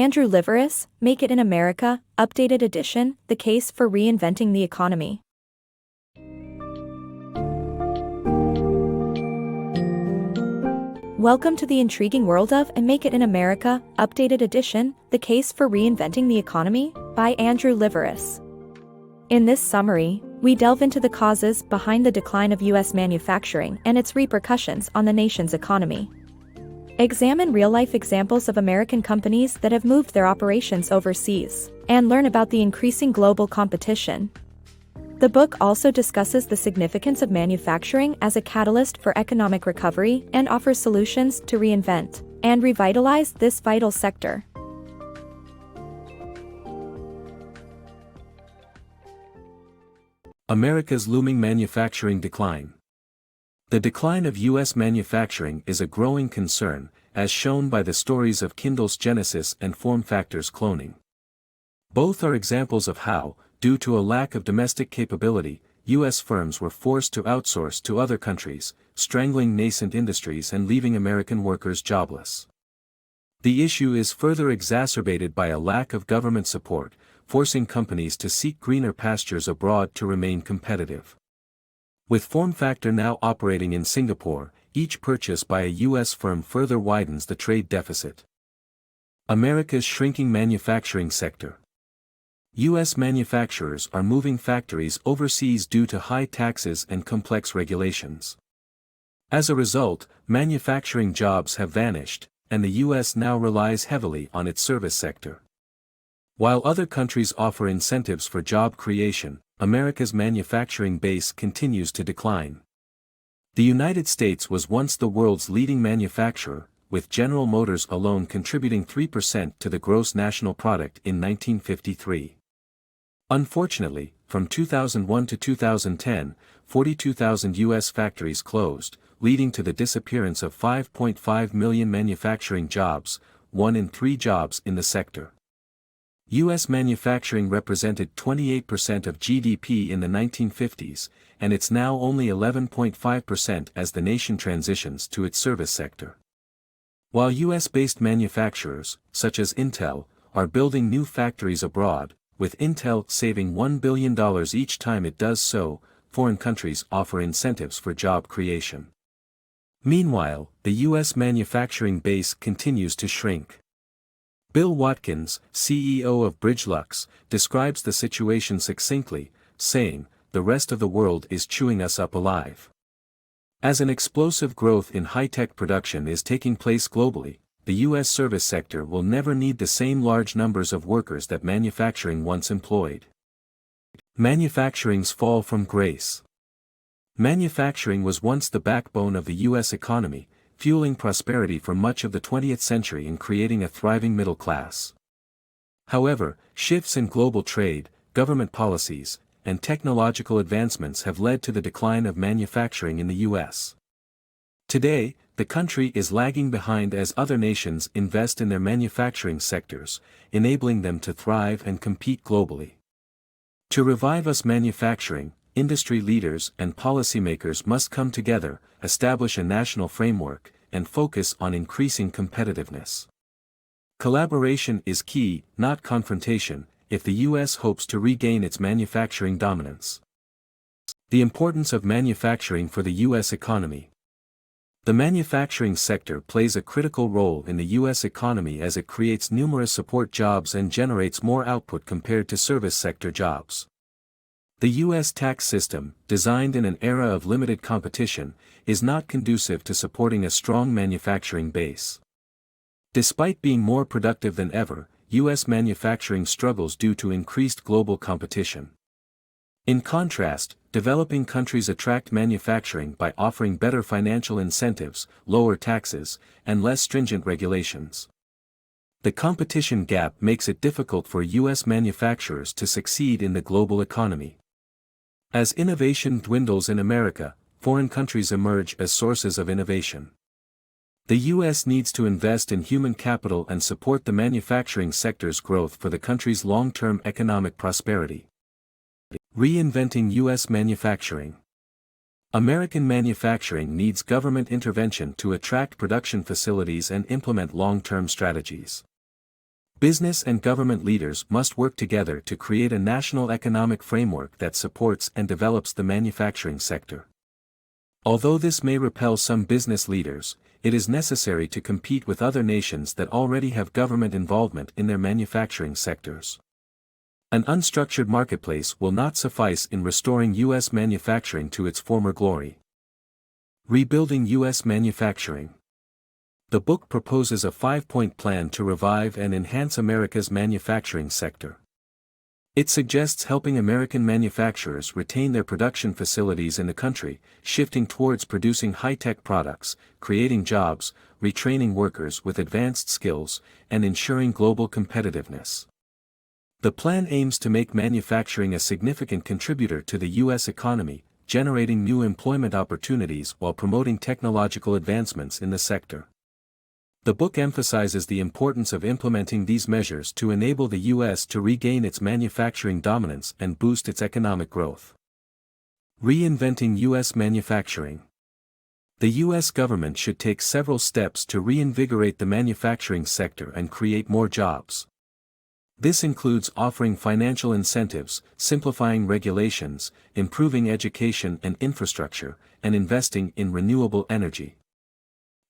Andrew Liveris, Make It in America, Updated Edition, The Case for Reinventing the Economy. Welcome to the intriguing world of Make It in America, Updated Edition, The Case for Reinventing the Economy, by Andrew Liveris. In this summary, we delve into the causes behind the decline of U.S. manufacturing and its repercussions on the nation's economy. Examine real-life examples of American companies that have moved their operations overseas, and learn about the increasing global competition. The book also discusses the significance of manufacturing as a catalyst for economic recovery and offers solutions to reinvent and revitalize this vital sector. America's looming manufacturing decline. The decline of U.S. manufacturing is a growing concern, as shown by the stories of Kindle's Genesis and FormFactor's cloning. Both are examples of how, due to a lack of domestic capability, U.S. firms were forced to outsource to other countries, strangling nascent industries and leaving American workers jobless. The issue is further exacerbated by a lack of government support, forcing companies to seek greener pastures abroad to remain competitive. With FormFactor now operating in Singapore, each purchase by a U.S. firm further widens the trade deficit. America's shrinking manufacturing sector. U.S. manufacturers are moving factories overseas due to high taxes and complex regulations. As a result, manufacturing jobs have vanished, and the U.S. now relies heavily on its service sector. While other countries offer incentives for job creation, America's manufacturing base continues to decline. The United States was once the world's leading manufacturer, with General Motors alone contributing 3% to the gross national product in 1953. Unfortunately, from 2001 to 2010, 42,000 U.S. factories closed, leading to the disappearance of 5.5 million manufacturing jobs, 1 in 3 jobs in the sector. U.S. manufacturing represented 28% of GDP in the 1950s, and it's now only 11.5% as the nation transitions to its service sector. While U.S.-based manufacturers, such as Intel, are building new factories abroad, with Intel saving $1 billion each time it does so, foreign countries offer incentives for job creation. Meanwhile, the U.S. manufacturing base continues to shrink. Bill Watkins, CEO of Bridgelux, describes the situation succinctly, saying, "The rest of the world is chewing us up alive." As an explosive growth in high-tech production is taking place globally, the U.S. service sector will never need the same large numbers of workers that manufacturing once employed. Manufacturing's fall from grace. Manufacturing was once the backbone of the U.S. economy, fueling prosperity for much of the 20th century and creating a thriving middle class. However, shifts in global trade, government policies, and technological advancements have led to the decline of manufacturing in the U.S. Today, the country is lagging behind as other nations invest in their manufacturing sectors, enabling them to thrive and compete globally. To revive U.S. manufacturing, industry leaders and policymakers must come together, establish a national framework, and focus on increasing competitiveness. Collaboration is key, not confrontation, if the U.S. hopes to regain its manufacturing dominance. The importance of manufacturing for the U.S. economy. The manufacturing sector plays a critical role in the U.S. economy as it creates numerous support jobs and generates more output compared to service sector jobs. The U.S. tax system, designed in an era of limited competition, is not conducive to supporting a strong manufacturing base. Despite being more productive than ever, U.S. manufacturing struggles due to increased global competition. In contrast, developing countries attract manufacturing by offering better financial incentives, lower taxes, and less stringent regulations. The competition gap makes it difficult for U.S. manufacturers to succeed in the global economy. As innovation dwindles in America, foreign countries emerge as sources of innovation. The U.S. needs to invest in human capital and support the manufacturing sector's growth for the country's long-term economic prosperity. Reinventing U.S. manufacturing. American manufacturing needs government intervention to attract production facilities and implement long-term strategies. Business and government leaders must work together to create a national economic framework that supports and develops the manufacturing sector. Although this may repel some business leaders, it is necessary to compete with other nations that already have government involvement in their manufacturing sectors. An unstructured marketplace will not suffice in restoring U.S. manufacturing to its former glory. Rebuilding U.S. manufacturing. The book proposes a 5-point plan to revive and enhance America's manufacturing sector. It suggests helping American manufacturers retain their production facilities in the country, shifting towards producing high-tech products, creating jobs, retraining workers with advanced skills, and ensuring global competitiveness. The plan aims to make manufacturing a significant contributor to the U.S. economy, generating new employment opportunities while promoting technological advancements in the sector. The book emphasizes the importance of implementing these measures to enable the U.S. to regain its manufacturing dominance and boost its economic growth. Reinventing U.S. manufacturing. The U.S. government should take several steps to reinvigorate the manufacturing sector and create more jobs. This includes offering financial incentives, simplifying regulations, improving education and infrastructure, and investing in renewable energy.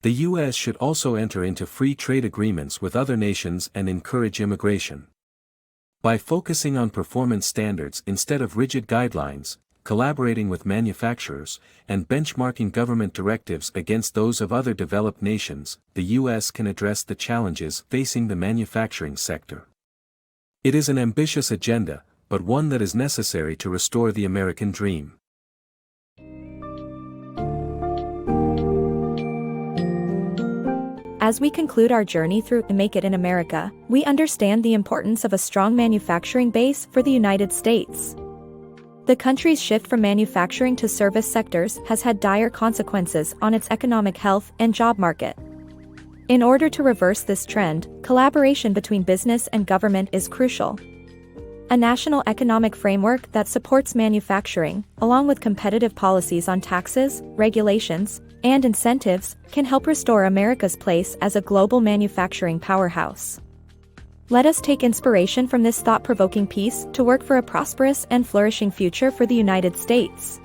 The U.S. should also enter into free trade agreements with other nations and encourage immigration. By focusing on performance standards instead of rigid guidelines, collaborating with manufacturers, and benchmarking government directives against those of other developed nations, the U.S. can address the challenges facing the manufacturing sector. It is an ambitious agenda, but one that is necessary to restore the American dream. As we conclude our journey through Make It in America, we understand the importance of a strong manufacturing base for the United States. The country's shift from manufacturing to service sectors has had dire consequences on its economic health and job market. In order to reverse this trend, collaboration between business and government is crucial. A national economic framework that supports manufacturing, along with competitive policies on taxes, regulations, and incentives, can help restore America's place as a global manufacturing powerhouse. Let us take inspiration from this thought-provoking piece to work for a prosperous and flourishing future for the United States.